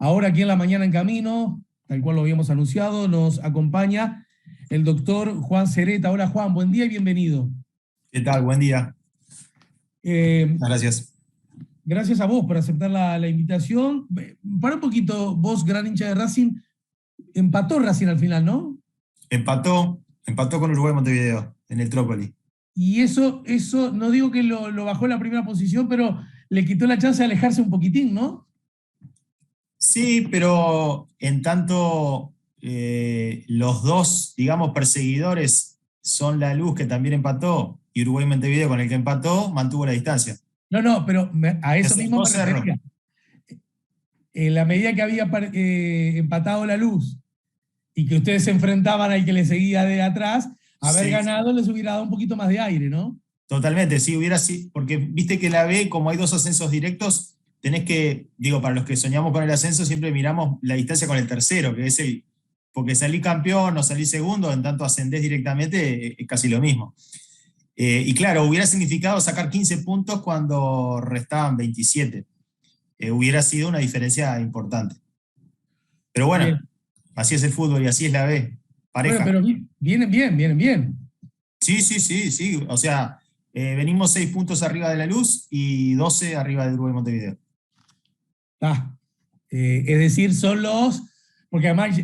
Ahora aquí en La Mañana en Camino, tal cual lo habíamos anunciado, nos acompaña el doctor Juan Cereta. Hola Juan, buen día y bienvenido. ¿Qué tal? Buen día. Eh, Muchas gracias. Gracias a vos por aceptar la invitación. Para un poquito, vos, gran hincha de Racing, empató Racing al final, ¿no? Empató con Uruguay Montevideo en el Trócoli. Y eso no digo que lo bajó en la primera posición, pero le quitó la chance de alejarse un poquitín, ¿no? Sí, pero en tanto los dos, digamos, perseguidores son La Luz, que también empató, y Uruguay Montevideo, con el que empató, mantuvo la distancia. No, no, pero a Se eso mismo acercó me Cerro. refería. En la medida que había empatado la luz y que ustedes se enfrentaban al que le seguía de atrás, haber Sí, ganado les hubiera dado un poquito más de aire, ¿no? totalmente, sí, hubiera sido, porque viste que la B, como hay dos ascensos directos, tenés que, digo, para los que soñamos con el ascenso, siempre miramos la distancia con el tercero, que es porque salí campeón o salí segundo, en tanto ascendés directamente, es casi lo mismo. Y claro, hubiera significado sacar 15 puntos cuando restaban 27. Hubiera sido una diferencia importante. Pero bueno, Bien. así es el fútbol y así es la B. Bueno, Pareja. pero vienen bien, vienen bien. Sí, sí, sí, sí. O sea, venimos 6 puntos arriba de La Luz y 12 arriba de Uruguay Montevideo. Ah, es decir, son los, porque además,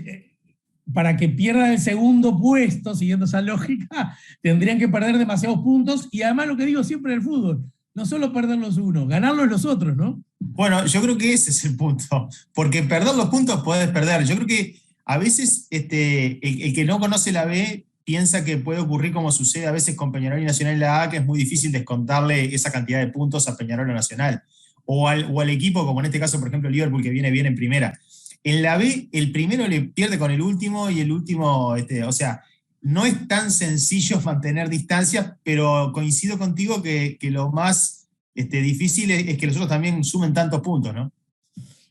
para que pierdan el segundo puesto, siguiendo esa lógica, tendrían que perder demasiados puntos y además lo que digo siempre en el fútbol, no solo perder los unos, ganarlos los otros, ¿no? Bueno, yo creo que ese es el punto, porque perder los puntos podés perder. Yo creo que a veces el que no conoce la B piensa que puede ocurrir como sucede a veces con Peñarol y Nacional en la A, que es muy difícil descontarle esa cantidad de puntos a Peñarol o Nacional, o al equipo, como en este caso, por ejemplo, Liverpool, que viene bien en primera. En la B, el primero le pierde con el último y el último, o sea, no es tan sencillo mantener distancias, pero coincido contigo que lo más difícil es que los otros también sumen tantos puntos, ¿no?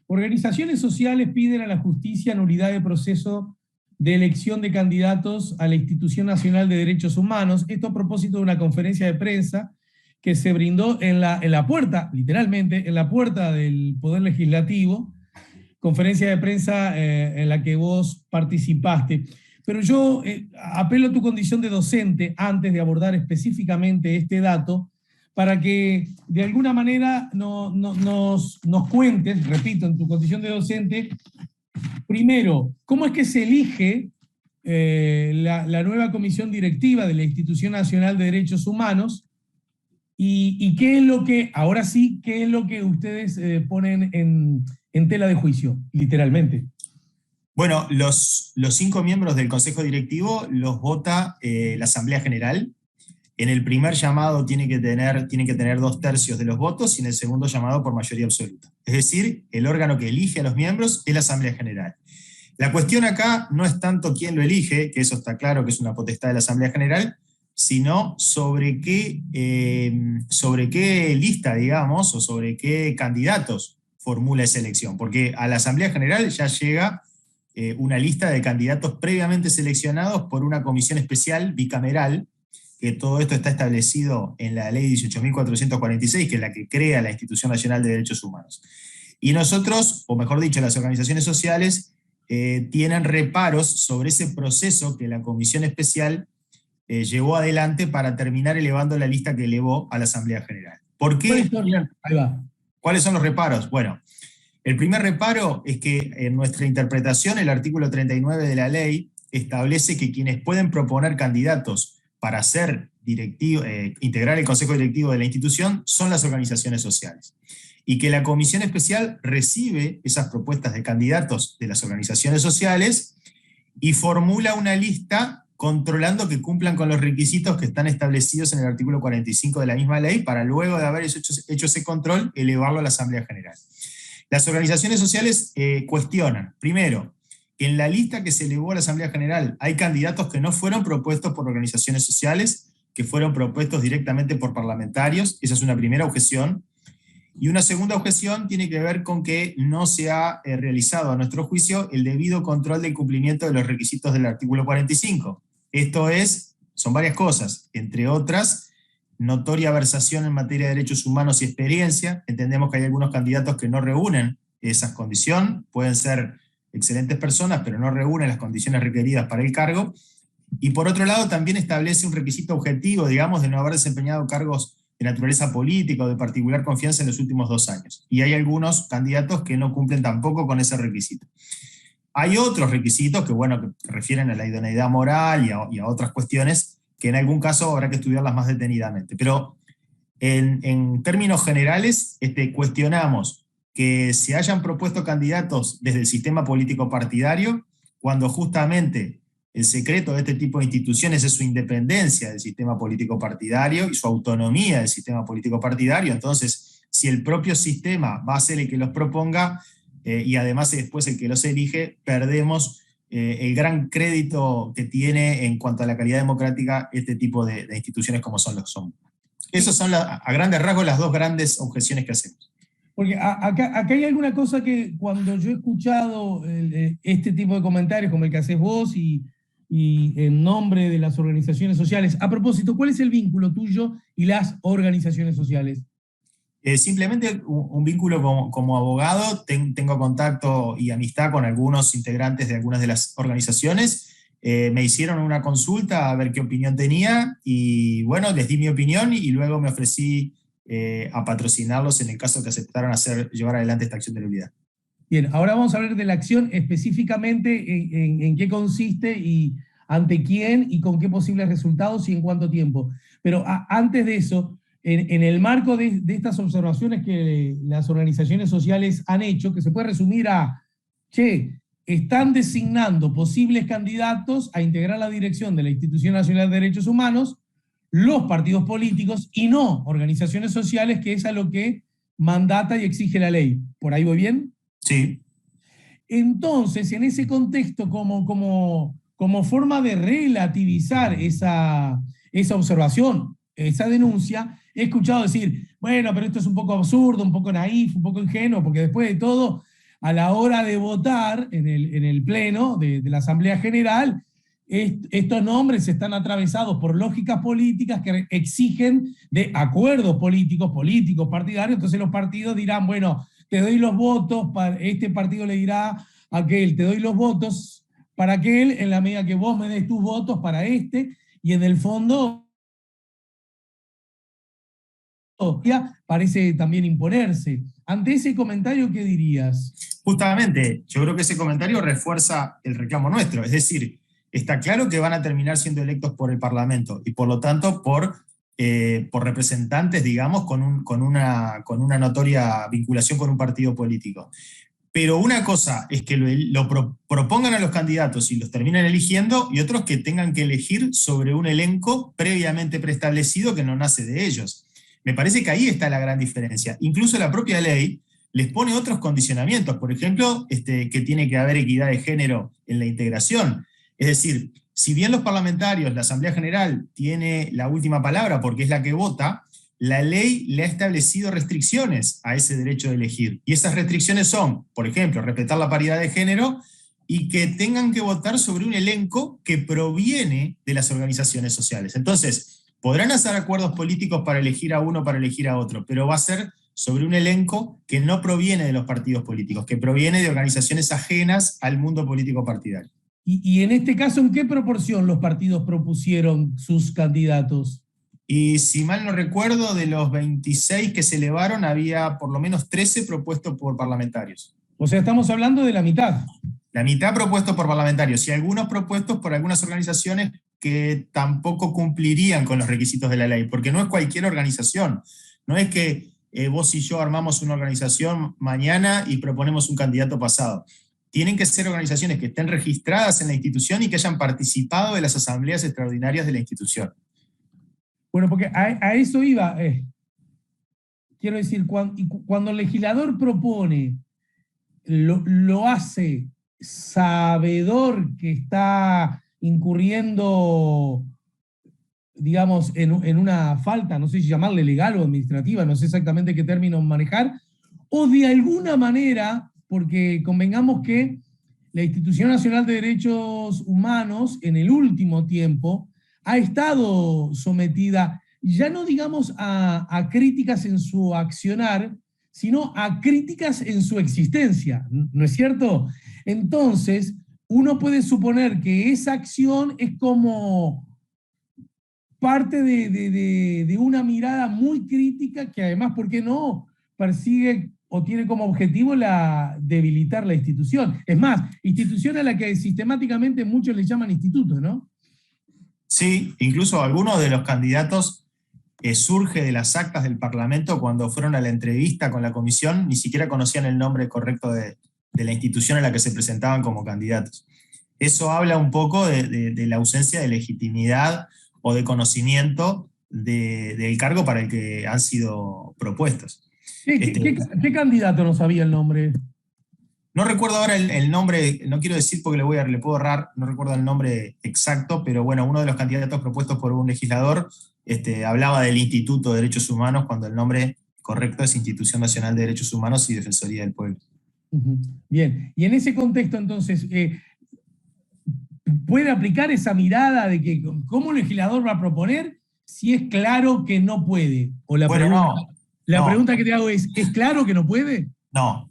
Organizaciones sociales piden a la justicia nulidad de proceso de elección de candidatos a la Institución Nacional de Derechos Humanos. Esto a propósito de una conferencia de prensa que se brindó en la puerta, literalmente, en la puerta del Poder Legislativo, conferencia de prensa en la que vos participaste. Pero yo apelo a tu condición de docente antes de abordar específicamente este dato para que de alguna manera nos cuentes, repito, en tu condición de docente, primero, ¿cómo es que se elige la nueva comisión directiva de la Institución Nacional de Derechos Humanos? Y qué es lo que, ahora sí, qué es lo que ustedes ponen en tela de juicio, literalmente? Bueno, los 5 miembros del Consejo Directivo los vota la Asamblea General. En el primer llamado tienen que tener 2/3 de los votos y en el segundo llamado por mayoría absoluta. Es decir, el órgano que elige a los miembros es la Asamblea General. La cuestión acá no es tanto quién lo elige, que eso está claro que es una potestad de la Asamblea General, sino sobre qué lista, digamos, o sobre qué candidatos formula esa elección. Porque a la Asamblea General ya llega una lista de candidatos previamente seleccionados por una comisión especial bicameral, que todo esto está establecido en la ley 18.446, que es la que crea la Institución Nacional de Derechos Humanos. Y nosotros, o mejor dicho, las organizaciones sociales, tienen reparos sobre ese proceso que la comisión especial llevó adelante para terminar elevando la lista que elevó a la Asamblea General. ¿Por ¿Cuáles qué? son? Ahí va. ¿Cuáles son los reparos? Bueno, el primer reparo es que en nuestra interpretación el artículo 39 de la ley establece que quienes pueden proponer candidatos para integrar el consejo directivo de la institución son las organizaciones sociales. Y que la comisión especial recibe esas propuestas de candidatos de las organizaciones sociales y formula una lista controlando que cumplan con los requisitos que están establecidos en el artículo 45 de la misma ley, para luego de haber hecho ese control, elevarlo a la Asamblea General. Las organizaciones sociales cuestionan, primero, que en la lista que se elevó a la Asamblea General hay candidatos que no fueron propuestos por organizaciones sociales, que fueron propuestos directamente por parlamentarios. Esa es una primera objeción. Y una segunda objeción tiene que ver con que no se ha realizado, a nuestro juicio, el debido control del cumplimiento de los requisitos del artículo 45. Esto son varias cosas, entre otras, notoria versación en materia de derechos humanos y experiencia. Entendemos que hay algunos candidatos que no reúnen esas condiciones, pueden ser excelentes personas, pero no reúnen las condiciones requeridas para el cargo. Y por otro lado, también establece un requisito objetivo, digamos, de no haber desempeñado cargos de naturaleza política o de particular confianza en los últimos 2 años. Y hay algunos candidatos que no cumplen tampoco con ese requisito. Hay otros requisitos que, bueno, que refieren a la idoneidad moral y a otras cuestiones que en algún caso habrá que estudiarlas más detenidamente. Pero en términos generales, cuestionamos que se hayan propuesto candidatos desde el sistema político partidario, cuando justamente el secreto de este tipo de instituciones es su independencia del sistema político partidario y su autonomía del sistema político partidario. Entonces, si el propio sistema va a ser el que los proponga, y además después el que los elige, perdemos el gran crédito que tiene en cuanto a la calidad democrática este tipo de instituciones como son los son. Esas son a grandes rasgos las dos grandes objeciones que hacemos. Porque acá hay alguna cosa que cuando yo he escuchado este tipo de comentarios como el que haces vos y en nombre de las organizaciones sociales, a propósito, ¿cuál es el vínculo tuyo y las organizaciones sociales? Simplemente un vínculo como abogado, tengo contacto y amistad con algunos integrantes de algunas de las organizaciones. Me hicieron una consulta a ver qué opinión tenía y bueno, les di mi opinión y luego me ofrecí a patrocinarlos en el caso que aceptaran llevar adelante esta acción de nulidad. Bien, ahora vamos a hablar de la acción específicamente en qué consiste y ante quién y con qué posibles resultados y en cuánto tiempo. Pero antes de eso, en el marco de estas observaciones que las organizaciones sociales han hecho, que se puede resumir a, che, están designando posibles candidatos a integrar la dirección de la Institución Nacional de Derechos Humanos, los partidos políticos y no organizaciones sociales, que es a lo que mandata y exige la ley. ¿Por ahí voy bien? Sí. Entonces, en ese contexto, como forma de relativizar esa observación, esa denuncia, he escuchado decir, bueno, pero esto es un poco absurdo, un poco naif, un poco ingenuo, porque después de todo, a la hora de votar en el pleno de la Asamblea General, estos nombres están atravesados por lógicas políticas que exigen de acuerdos políticos, partidarios, entonces los partidos dirán, bueno, te doy los votos, este partido le dirá a aquel, te doy los votos para aquel en la medida que vos me des tus votos para este, y en el fondo parece también imponerse. Ante ese comentario, ¿qué dirías? Justamente, yo creo que ese comentario refuerza el reclamo nuestro, es decir, está claro que van a terminar siendo electos por el Parlamento y por lo tanto por representantes, digamos, con una notoria vinculación con un partido político. Pero una cosa es que lo propongan a los candidatos y los terminen eligiendo, y otros que tengan que elegir sobre un elenco previamente preestablecido que no nace de ellos. Me parece que ahí está la gran diferencia. Incluso la propia ley les pone otros condicionamientos, por ejemplo, que tiene que haber equidad de género en la integración. Es decir, si bien los parlamentarios, la Asamblea General, tiene la última palabra porque es la que vota, la ley le ha establecido restricciones a ese derecho de elegir. Y esas restricciones son, por ejemplo, respetar la paridad de género y que tengan que votar sobre un elenco que proviene de las organizaciones sociales. Entonces, podrán hacer acuerdos políticos para elegir a uno, para elegir a otro, pero va a ser sobre un elenco que no proviene de los partidos políticos, que proviene de organizaciones ajenas al mundo político partidario. Y en este caso, ¿en qué proporción los partidos propusieron sus candidatos? Y si mal no recuerdo, de los 26 que se elevaron, había por lo menos 13 propuestos por parlamentarios. O sea, estamos hablando de la mitad. La mitad propuestos por parlamentarios y algunos propuestos por algunas organizaciones que tampoco cumplirían con los requisitos de la ley, porque no es cualquier organización. No es que vos y yo armamos una organización mañana y proponemos un candidato pasado. Tienen que ser organizaciones que estén registradas en la institución y que hayan participado de las asambleas extraordinarias de la institución. Bueno, porque a eso iba. Quiero decir, cuando el legislador propone, lo hace sabedor que está incurriendo, digamos, en una falta, no sé si llamarle legal o administrativa, no sé exactamente qué términos manejar, o de alguna manera, porque convengamos que la Institución Nacional de Derechos Humanos en el último tiempo ha estado sometida, ya no digamos a críticas en su accionar, sino a críticas en su existencia, ¿no es cierto? Entonces, uno puede suponer que esa acción es como parte de una mirada muy crítica que además, ¿por qué no?, persigue o tiene como objetivo debilitar la institución. Es más, institución a la que sistemáticamente muchos le llaman instituto, ¿no? Sí, incluso algunos de los candidatos surge de las actas del Parlamento cuando fueron a la entrevista con la comisión, ni siquiera conocían el nombre correcto de la institución a la que se presentaban como candidatos. Eso habla un poco de la ausencia de legitimidad o de conocimiento del cargo para el que han sido propuestos. ¿Qué candidato no sabía el nombre? No recuerdo ahora el nombre, no quiero decir porque le puedo errar, no recuerdo el nombre exacto, pero bueno, uno de los candidatos propuestos por un legislador hablaba del Instituto de Derechos Humanos cuando el nombre correcto es Institución Nacional de Derechos Humanos y Defensoría del Pueblo. Bien, y en ese contexto entonces, ¿puede aplicar esa mirada de que cómo un legislador va a proponer si es claro que no puede? O la pregunta que te hago ¿es claro que no puede? No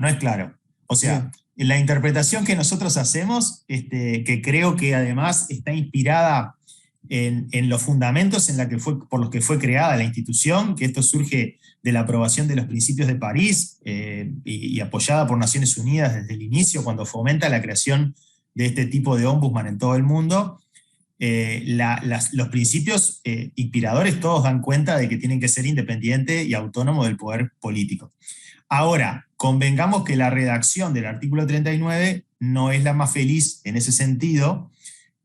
es claro. O sea, bien, la interpretación que nosotros hacemos, que creo que además está inspirada en los fundamentos por los que fue creada la institución, que esto surge de la aprobación de los principios de París y apoyada por Naciones Unidas desde el inicio, cuando fomenta la creación de este tipo de ombudsman en todo el mundo. Los principios inspiradores todos dan cuenta de que tienen que ser independientes y autónomos del poder político. Ahora, convengamos que la redacción del artículo 39 no es la más feliz en ese sentido,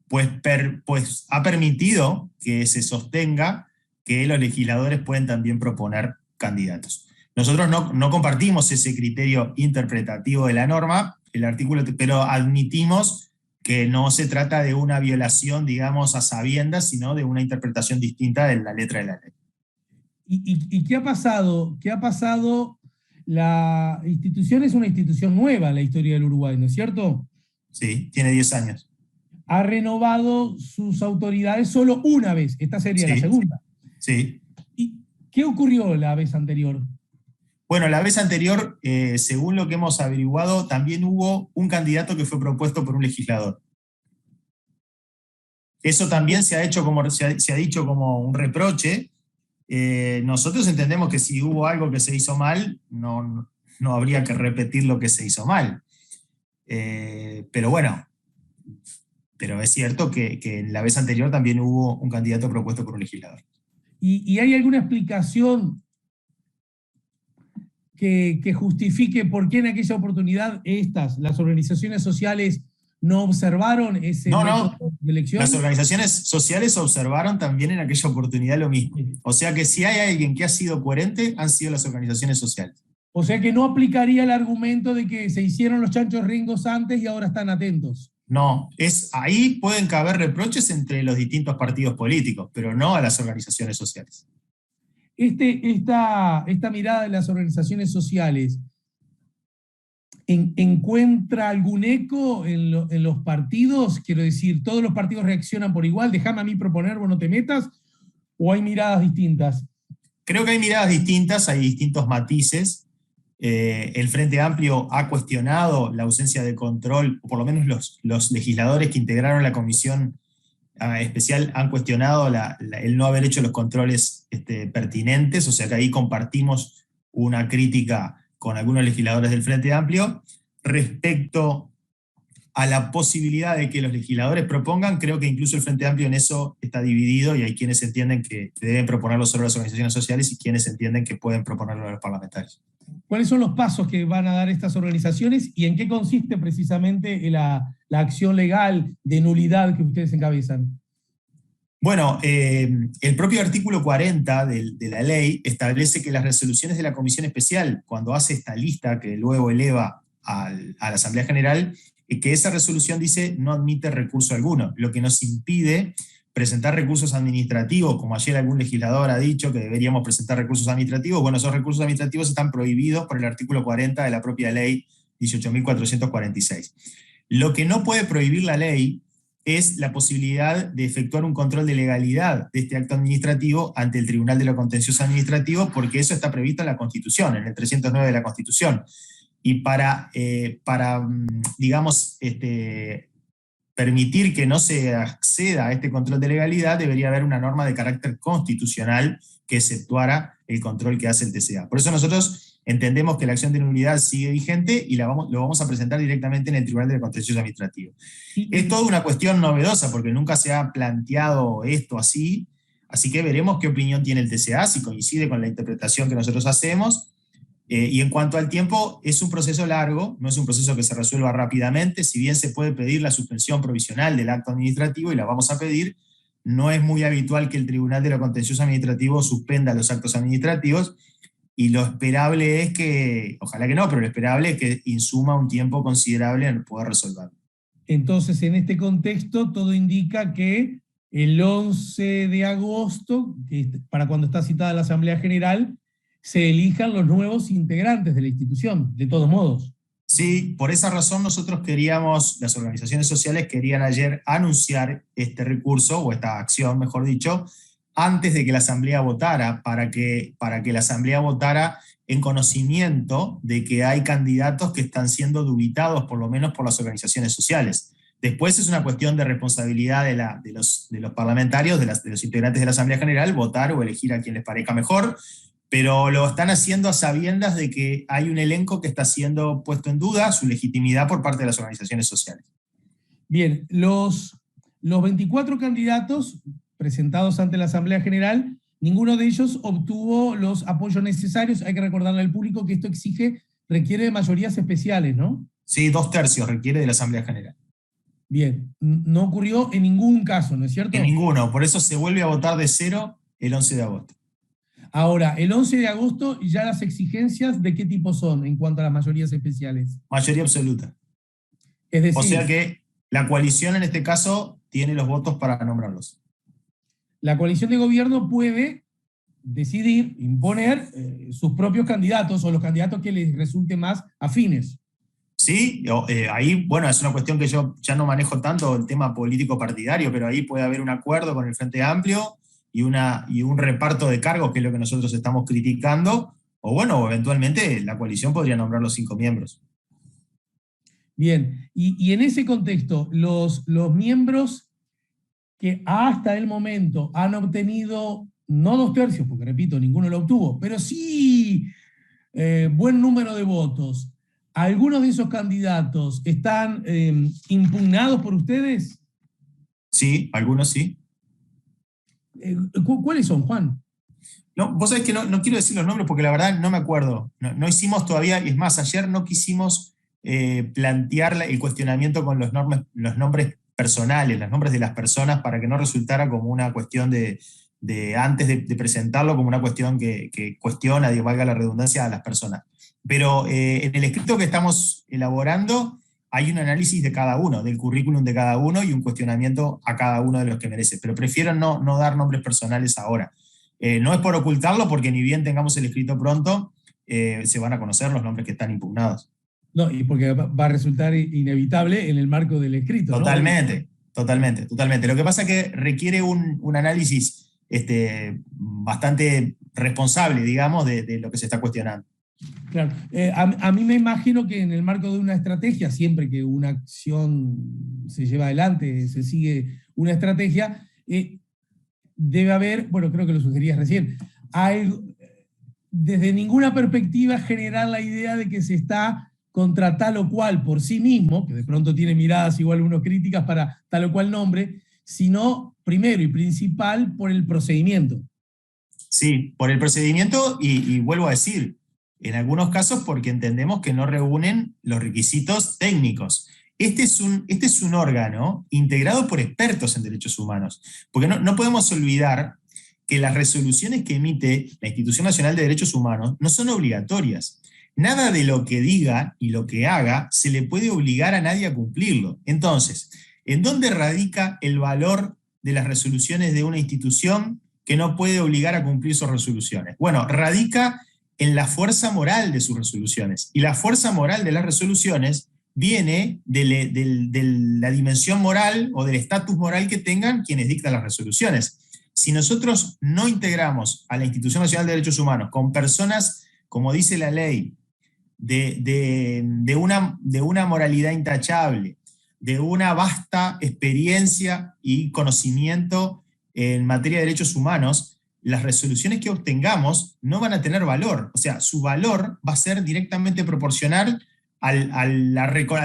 pues ha permitido que se sostenga que los legisladores pueden también proponer candidatos. Nosotros no compartimos ese criterio interpretativo de la norma, pero admitimos que no se trata de una violación, digamos, a sabiendas, sino de una interpretación distinta de la letra de la ley. ¿Y qué ha pasado? ¿Qué ha pasado? La institución es una institución nueva en la historia del Uruguay, ¿no es cierto? Sí, tiene 10 años. Ha renovado sus autoridades solo una vez, esta sería la segunda. Sí. ¿Y qué ocurrió la vez anterior? Bueno, la vez anterior, según lo que hemos averiguado, también hubo un candidato que fue propuesto por un legislador. Eso también se ha dicho como un reproche. Nosotros entendemos que si hubo algo que se hizo mal, no habría que repetir lo que se hizo mal. Pero bueno, pero es cierto que en la vez anterior también hubo un candidato propuesto por un legislador. ¿Y hay alguna explicación que justifique por qué en aquella oportunidad las organizaciones sociales no observaron ese método de elección? Las organizaciones sociales observaron también en aquella oportunidad lo mismo. O sea que si hay alguien que ha sido coherente, han sido las organizaciones sociales. O sea que no aplicaría el argumento de que se hicieron los chanchos ringos antes y ahora están atentos. No, ahí pueden caber reproches entre los distintos partidos políticos, pero no a las organizaciones sociales. Esta mirada de las organizaciones sociales ¿encuentra algún eco en los partidos? Quiero decir, ¿todos los partidos reaccionan por igual? Déjame a mí proponer, vos no te metas, ¿o hay miradas distintas? Creo que hay miradas distintas, hay distintos matices. El Frente Amplio ha cuestionado la ausencia de control, o por lo menos los legisladores que integraron la comisión especial han cuestionado el no haber hecho los controles pertinentes, o sea que ahí compartimos una crítica con algunos legisladores del Frente Amplio. Respecto a la posibilidad de que los legisladores propongan, creo que incluso el Frente Amplio en eso está dividido y hay quienes entienden que deben proponerlo sobre las organizaciones sociales y quienes entienden que pueden proponerlo a los parlamentarios. ¿Cuáles son los pasos que van a dar estas organizaciones y en qué consiste precisamente la acción legal de nulidad que ustedes encabezan? Bueno, el propio artículo 40 de la ley establece que las resoluciones de la Comisión Especial, cuando hace esta lista que luego eleva a la Asamblea General, que esa resolución dice no admite recurso alguno, lo que nos impide presentar recursos administrativos, como ayer algún legislador ha dicho que deberíamos presentar recursos administrativos. Bueno, esos recursos administrativos están prohibidos por el artículo 40 de la propia ley 18.446. Lo que no puede prohibir la ley es la posibilidad de efectuar un control de legalidad de este acto administrativo ante el Tribunal de lo Contencioso Administrativo, porque eso está previsto en la Constitución, en el 309 de la Constitución. Y digamos, permitir que no se acceda a este control de legalidad, debería haber una norma de carácter constitucional que exceptuara el control que hace el TCA. Por eso nosotros entendemos que la acción de nulidad sigue vigente y lo vamos a presentar directamente en el Tribunal de Contencioso Administrativo. Es toda una cuestión novedosa porque nunca se ha planteado esto así que veremos qué opinión tiene el TCA, si coincide con la interpretación que nosotros hacemos. Y en cuanto al tiempo, es un proceso largo, no es un proceso que se resuelva rápidamente, si bien se puede pedir la suspensión provisional del acto administrativo, y la vamos a pedir, no es muy habitual que el Tribunal de lo Contencioso Administrativo suspenda los actos administrativos, y lo esperable es que, ojalá que no, pero lo esperable es que insuma un tiempo considerable en poder resolverlo. Entonces, en este contexto, todo indica que el 11 de agosto, para cuando está citada la Asamblea General, se elijan los nuevos integrantes de la institución, de todos modos. Sí, por esa razón nosotros las organizaciones sociales querían ayer anunciar este recurso, o esta acción, mejor dicho, antes de que la Asamblea votara, para que la Asamblea votara en conocimiento de que hay candidatos que están siendo dubitados, por lo menos por las organizaciones sociales. Después es una cuestión de responsabilidad de los parlamentarios, de los integrantes de la Asamblea General, votar o elegir a quien les parezca mejor, pero lo están haciendo a sabiendas de que hay un elenco que está siendo puesto en duda su legitimidad por parte de las organizaciones sociales. Bien, los 24 candidatos presentados ante la Asamblea General, ninguno de ellos obtuvo los apoyos necesarios. Hay que recordarle al público que esto requiere de mayorías especiales, ¿no? Sí, 2/3 requiere de la Asamblea General. Bien, no ocurrió en ningún caso, ¿no es cierto? En ninguno, por eso se vuelve a votar de cero el 11 de agosto. Ahora, el 11 de agosto, ¿ya las exigencias de qué tipo son en cuanto a las mayorías especiales? Mayoría absoluta. Es decir, o sea que la coalición en este caso tiene los votos para nombrarlos. La coalición de gobierno puede decidir, imponer sus propios candidatos o los candidatos que les resulten más afines. Sí, ahí, bueno, es una cuestión que yo ya no manejo tanto el tema político partidario, pero ahí puede haber un acuerdo con el Frente Amplio y un reparto de cargos, que es lo que nosotros estamos criticando, o bueno, eventualmente la coalición podría nombrar los 5 miembros. Bien, y en ese contexto, los miembros que hasta el momento han obtenido, no 2/3, porque repito, ninguno lo obtuvo, pero sí buen número de votos, ¿algunos de esos candidatos están impugnados por ustedes? Sí, algunos sí. ¿Cuáles son, Juan? No, vos sabés que no quiero decir los nombres porque la verdad no me acuerdo. No hicimos todavía, y es más, ayer no quisimos plantear el cuestionamiento con los nombres personales, los nombres de las personas, para que no resultara como una cuestión antes de presentarlo, como una cuestión que cuestiona, valga la redundancia, a las personas. Pero en el escrito que estamos elaborando hay un análisis de cada uno, del currículum de cada uno, y un cuestionamiento a cada uno de los que merece. Pero prefiero no dar nombres personales ahora. No es por ocultarlo, porque ni bien tengamos el escrito pronto, se van a conocer los nombres que están impugnados. No, y porque va a resultar inevitable en el marco del escrito, ¿no? Totalmente. Lo que pasa es que requiere un análisis bastante responsable, digamos, de lo que se está cuestionando. Claro. A mí me imagino que en el marco de una estrategia, siempre que una acción se lleva adelante, se sigue una estrategia, debe haber, bueno, creo que lo sugerías recién, desde ninguna perspectiva generar la idea de que se está contra tal o cual por sí mismo, que de pronto tiene miradas igual unos críticas para tal o cual nombre, sino primero y principal por el procedimiento. Sí, por el procedimiento y vuelvo a decir, en algunos casos porque entendemos que no reúnen los requisitos técnicos. Este es un órgano integrado por expertos en derechos humanos, porque no podemos olvidar que las resoluciones que emite la Institución Nacional de Derechos Humanos no son obligatorias. Nada de lo que diga y lo que haga se le puede obligar a nadie a cumplirlo. Entonces, ¿en dónde radica el valor de las resoluciones de una institución que no puede obligar a cumplir sus resoluciones? Bueno, radica en la fuerza moral de sus resoluciones. Y la fuerza moral de las resoluciones viene de la dimensión moral o del estatus moral que tengan quienes dictan las resoluciones. Si nosotros no integramos a la Institución Nacional de Derechos Humanos con personas, como dice la ley, de una moralidad intachable, de una vasta experiencia y conocimiento en materia de derechos humanos, las resoluciones que obtengamos no van a tener valor. O sea, su valor va a ser directamente proporcional al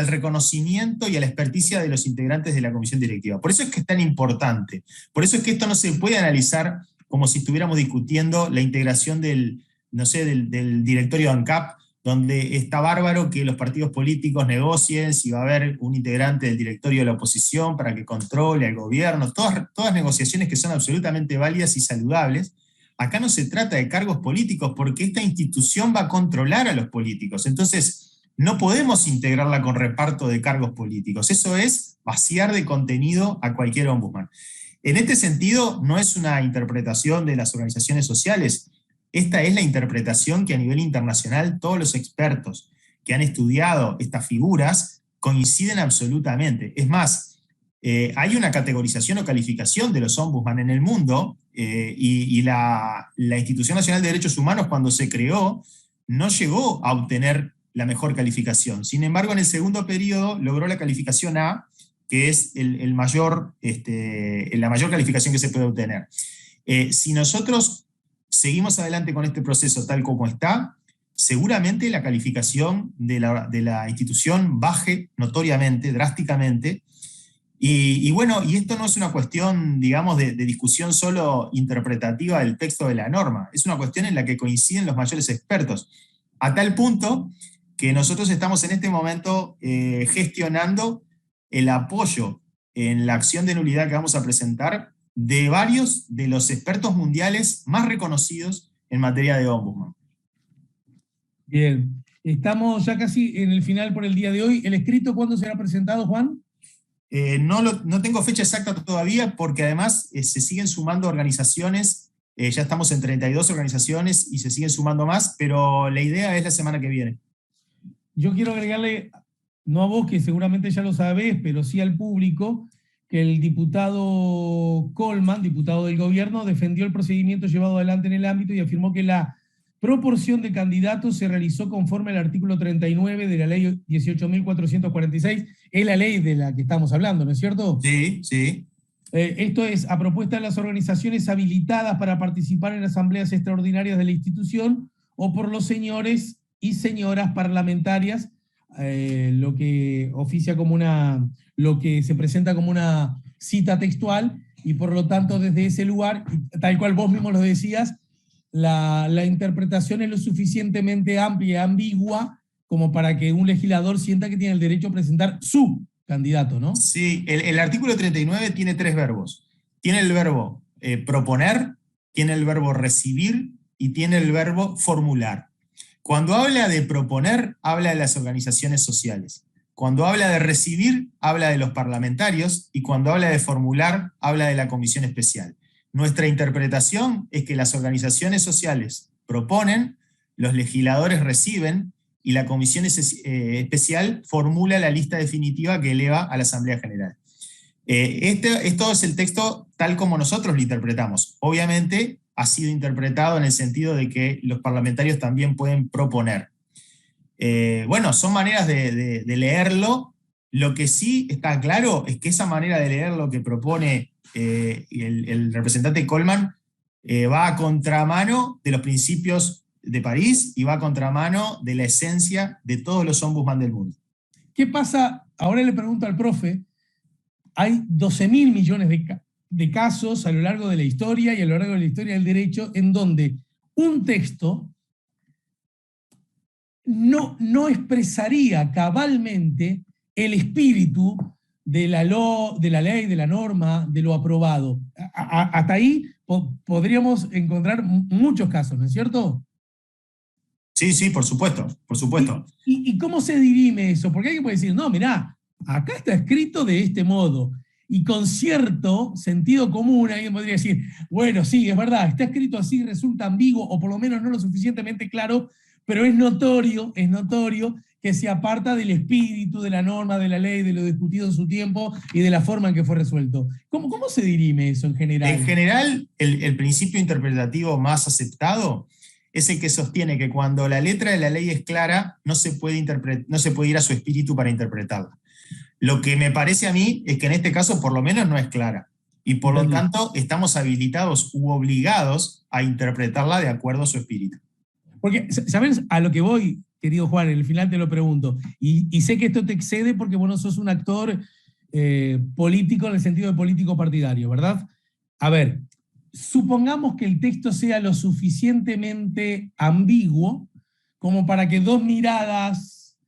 reconocimiento y a la experticia de los integrantes de la comisión directiva. Por eso es que es tan importante. Por eso es que esto no se puede analizar como si estuviéramos discutiendo la integración del directorio de ANCAP, donde está bárbaro que los partidos políticos negocien si va a haber un integrante del directorio de la oposición para que controle al gobierno, todas negociaciones que son absolutamente válidas y saludables. Acá no se trata de cargos políticos porque esta institución va a controlar a los políticos. Entonces, no podemos integrarla con reparto de cargos políticos. Eso es vaciar de contenido a cualquier ombudsman. En este sentido, no es una interpretación de las organizaciones sociales. Esta es la interpretación que a nivel internacional todos los expertos que han estudiado estas figuras coinciden absolutamente. Es más, hay una categorización o calificación de los ombudsman en el mundo y la Institución Nacional de Derechos Humanos, cuando se creó, no llegó a obtener la mejor calificación. Sin embargo, en el segundo periodo logró la calificación A, que es la mayor calificación que se puede obtener. Si nosotros seguimos adelante con este proceso tal como está, seguramente la calificación de la institución baje notoriamente, drásticamente, y esto no es una cuestión, digamos, de discusión solo interpretativa del texto de la norma, es una cuestión en la que coinciden los mayores expertos, a tal punto que nosotros estamos en este momento gestionando el apoyo en la acción de nulidad que vamos a presentar de varios de los expertos mundiales más reconocidos en materia de ombudsman. Bien, estamos ya casi en el final por el día de hoy. ¿El escrito cuándo será presentado, Juan? No tengo fecha exacta todavía porque además se siguen sumando organizaciones, ya estamos en 32 organizaciones y se siguen sumando más, pero la idea es la semana que viene. Yo quiero agregarle, no a vos que seguramente ya lo sabés, pero sí al público, que el diputado Colman, diputado del gobierno, defendió el procedimiento llevado adelante en el ámbito y afirmó que la proporción de candidatos se realizó conforme al artículo 39 de la ley 18.446, es la ley de la que estamos hablando, ¿no es cierto? Sí, sí. Esto es a propuesta de las organizaciones habilitadas para participar en asambleas extraordinarias de la institución o por los señores y señoras parlamentarias, lo que oficia como lo que se presenta como una cita textual, y por lo tanto desde ese lugar, tal cual vos mismo lo decías, la interpretación es lo suficientemente amplia y ambigua como para que un legislador sienta que tiene el derecho a presentar su candidato, ¿no? Sí, el artículo 39 tiene 3 verbos. Tiene el verbo proponer, tiene el verbo recibir y tiene el verbo formular. Cuando habla de proponer, habla de las organizaciones sociales. Cuando habla de recibir, habla de los parlamentarios, y cuando habla de formular, habla de la comisión especial. Nuestra interpretación es que las organizaciones sociales proponen, los legisladores reciben, y la comisión especial formula la lista definitiva que eleva a la Asamblea General. Esto es el texto tal como nosotros lo interpretamos. Obviamente ha sido interpretado en el sentido de que los parlamentarios también pueden proponer. Son maneras de leerlo. Lo que sí está claro es que esa manera de leer lo que propone el representante Colman va a contramano de los principios de París y va a contramano de la esencia de todos los ombudsman del mundo. ¿Qué pasa? Ahora le pregunto al profe, hay 12.000 millones de casos a lo largo de la historia y a lo largo de la historia del derecho en donde un texto no expresaría cabalmente el espíritu de la ley, de la norma, de lo aprobado. Hasta ahí podríamos encontrar muchos casos, ¿no es cierto? Sí, por supuesto, por supuesto. ¿Y cómo se dirime eso? Porque alguien puede decir, no, mirá, acá está escrito de este modo, y con cierto sentido común alguien podría decir, bueno, sí, es verdad, está escrito así, resulta ambiguo, o por lo menos no lo suficientemente claro, pero es notorio que se aparta del espíritu, de la norma, de la ley, de lo discutido en su tiempo y de la forma en que fue resuelto. ¿Cómo se dirime eso en general? En general, el principio interpretativo más aceptado es el que sostiene que cuando la letra de la ley es clara, no se puede ir a su espíritu para interpretarla. Lo que me parece a mí es que en este caso por lo menos no es clara. Y por lo tanto estamos habilitados u obligados a interpretarla de acuerdo a su espíritu. Porque, ¿saben a lo que voy, querido Juan? En el final te lo pregunto. Y sé que esto te excede porque vos no sos un actor político en el sentido de político partidario, ¿verdad? A ver, supongamos que el texto sea lo suficientemente ambiguo como para que dos miradas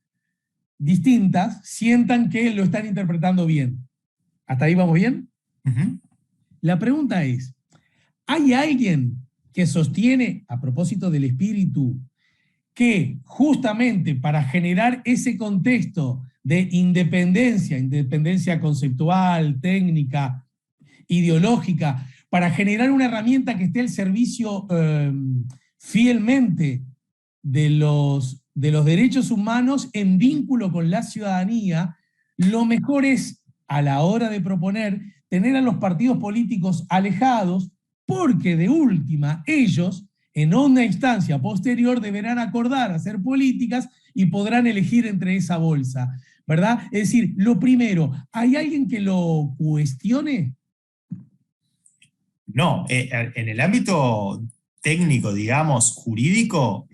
distintas sientan que lo están interpretando bien. ¿Hasta ahí vamos bien? Uh-huh. La pregunta es, ¿hay alguien que sostiene, a propósito del espíritu, que justamente para generar ese contexto de independencia conceptual, técnica, ideológica, para generar una herramienta que esté al servicio fielmente de los derechos humanos en vínculo con la ciudadanía, lo mejor es, a la hora de proponer, tener a los partidos políticos alejados, porque de última ellos, en una instancia posterior, deberán acordar hacer políticas y podrán elegir entre esa bolsa, ¿verdad? Es decir, lo primero, ¿hay alguien que lo cuestione? No, en el ámbito técnico, digamos, jurídico,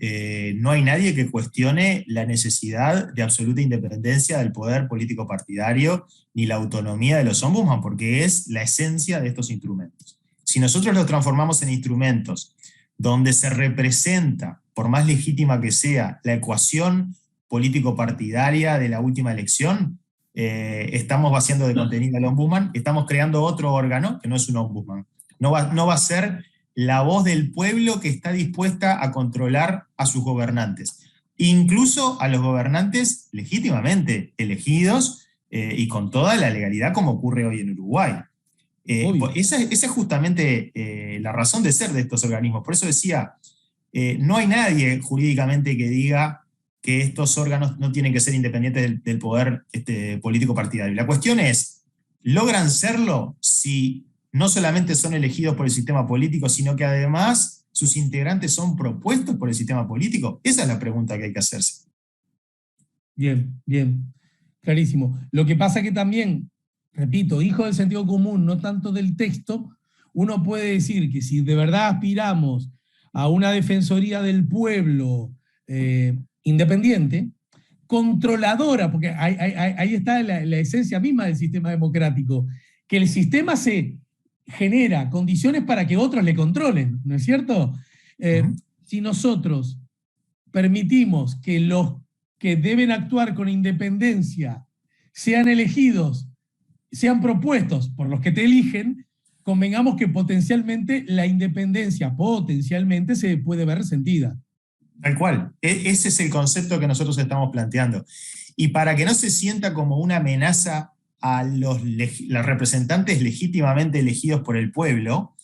no hay nadie que cuestione la necesidad de absoluta independencia del poder político partidario ni la autonomía de los ombudsman, porque es la esencia de estos instrumentos. Si nosotros los transformamos en instrumentos donde se representa, por más legítima que sea, la ecuación político-partidaria de la última elección, estamos vaciando de contenido al ombudsman, estamos creando otro órgano que no es un ombudsman. No va a ser la voz del pueblo que está dispuesta a controlar a sus gobernantes, incluso a los gobernantes legítimamente elegidos y con toda la legalidad como ocurre hoy en Uruguay. Esa es justamente la razón de ser de estos organismos. Por eso decía, no hay nadie jurídicamente que diga que estos órganos no tienen que ser independientes del poder político partidario. La cuestión es, ¿logran serlo si no solamente son elegidos por el sistema político, sino que además sus integrantes son propuestos por el sistema político? Esa es la pregunta que hay que hacerse. Bien, bien, clarísimo. Lo que pasa que también, repito, hijo del sentido común, no tanto del texto, uno puede decir que si de verdad aspiramos a una defensoría del pueblo independiente, controladora, porque ahí está la esencia misma del sistema democrático, que el sistema se genera condiciones para que otros le controlen, ¿no es cierto? Si nosotros permitimos que los que deben actuar con independencia sean elegidos, sean propuestos por los que te eligen, convengamos que potencialmente la independencia potencialmente se puede ver resentida. Tal cual. Ese es el concepto que nosotros estamos planteando. Y para que no se sienta como una amenaza a los representantes legítimamente elegidos por el pueblo,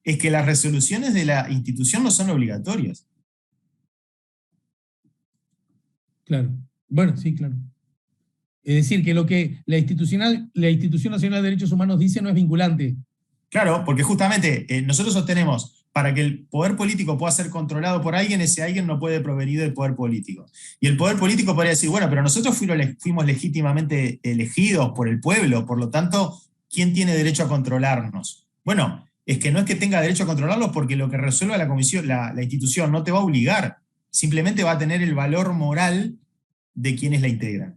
es que las resoluciones de la institución no son obligatorias. Claro. Bueno, sí, claro. Es decir, que lo que la Institución Nacional de Derechos Humanos dice no es vinculante. Claro, porque justamente nosotros sostenemos, para que el poder político pueda ser controlado por alguien, ese alguien no puede provenir del poder político. Y el poder político podría decir, bueno, pero nosotros fuimos legítimamente elegidos por el pueblo, por lo tanto, ¿quién tiene derecho a controlarnos? Bueno, es que no es que tenga derecho a controlarlos, porque lo que resuelva la comisión, la institución, no te va a obligar, simplemente va a tener el valor moral de quienes la integran.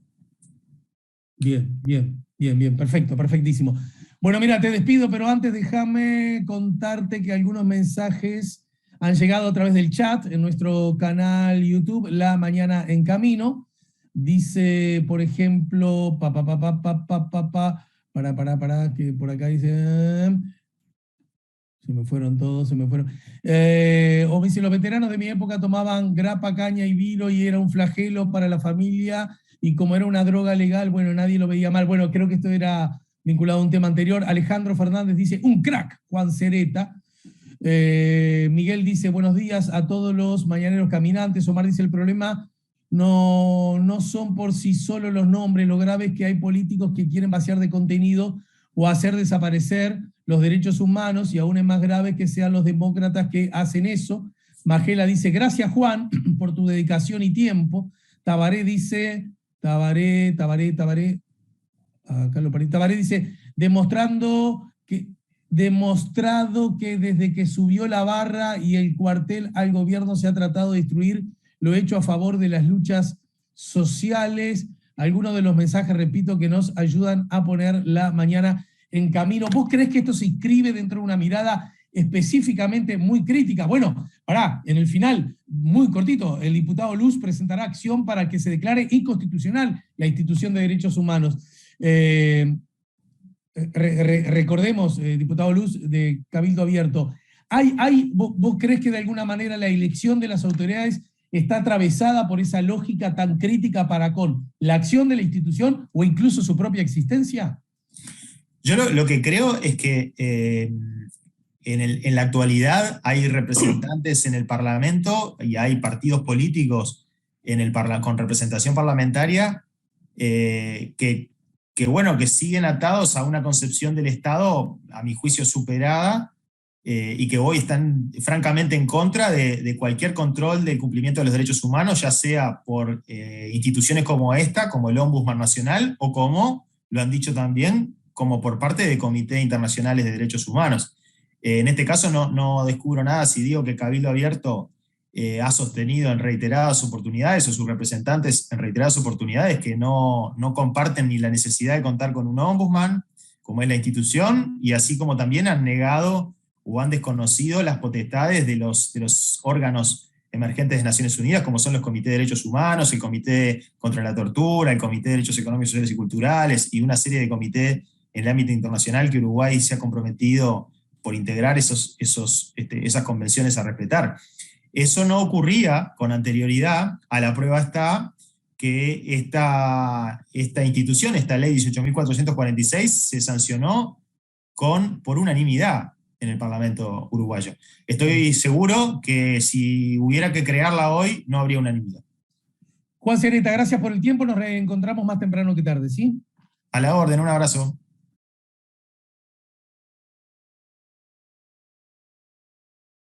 Bien, bien, bien, bien, perfecto, perfectísimo. Bueno, mira, te despido, pero antes déjame contarte que algunos mensajes han llegado a través del chat en nuestro canal YouTube, La Mañana en Camino. Dice, por ejemplo, que por acá dice... Se me fueron todos, se me fueron. O me dice, los veteranos de mi época tomaban grapa, caña y vino y era un flagelo para la familia y como era una droga legal, bueno, nadie lo veía mal. Bueno, creo que esto era vinculado a un tema anterior. Alejandro Fernández dice, un crack, Juan Cereta. Miguel dice, buenos días a todos los mañaneros caminantes. Omar dice, el problema no son por sí solos los nombres, lo grave es que hay políticos que quieren vaciar de contenido o hacer desaparecer los derechos humanos, y aún es más grave que sean los demócratas que hacen eso. Magela dice, gracias Juan por tu dedicación y tiempo. Tabaré dice, Tabaré dice, demostrado que desde que subió la barra y el cuartel al gobierno se ha tratado de destruir lo hecho a favor de las luchas sociales. Algunos de los mensajes, repito, que nos ayudan a poner la mañana en camino. ¿Vos creés que esto se inscribe dentro de una mirada específicamente muy crítica? Bueno, en el final, muy cortito, el diputado Luz presentará acción para que se declare inconstitucional la institución de derechos humanos. Recordemos, diputado Luz, de Cabildo Abierto, ¿vos crees que de alguna manera la elección de las autoridades está atravesada por esa lógica tan crítica para con la acción de la institución o incluso su propia existencia? Yo lo que creo es que en la actualidad hay representantes en el Parlamento y hay partidos políticos con representación parlamentaria que siguen atados a una concepción del Estado, a mi juicio, superada, y que hoy están francamente en contra de cualquier control del cumplimiento de los derechos humanos, ya sea por instituciones como esta, como el Ombudsman Nacional, o como, lo han dicho también, como por parte de comités internacionales de derechos humanos. En este caso no descubro nada si digo que Cabildo Abierto ha sostenido en reiteradas oportunidades, o sus representantes en reiteradas oportunidades, que no comparten ni la necesidad de contar con un ombudsman, como es la institución, y así como también han negado o han desconocido las potestades de los órganos emergentes de Naciones Unidas, como son los comités de derechos humanos, el Comité contra la Tortura, el Comité de Derechos Económicos, Sociales y Culturales, y una serie de comités en el ámbito internacional que Uruguay se ha comprometido por integrar esas convenciones a respetar. Eso no ocurría con anterioridad. A la prueba está que esta institución, esta ley 18.446, se sancionó por unanimidad en el Parlamento uruguayo. Estoy seguro que si hubiera que crearla hoy, no habría unanimidad. Juan Sereta, gracias por el tiempo, nos reencontramos más temprano que tarde, ¿sí? A la orden, un abrazo.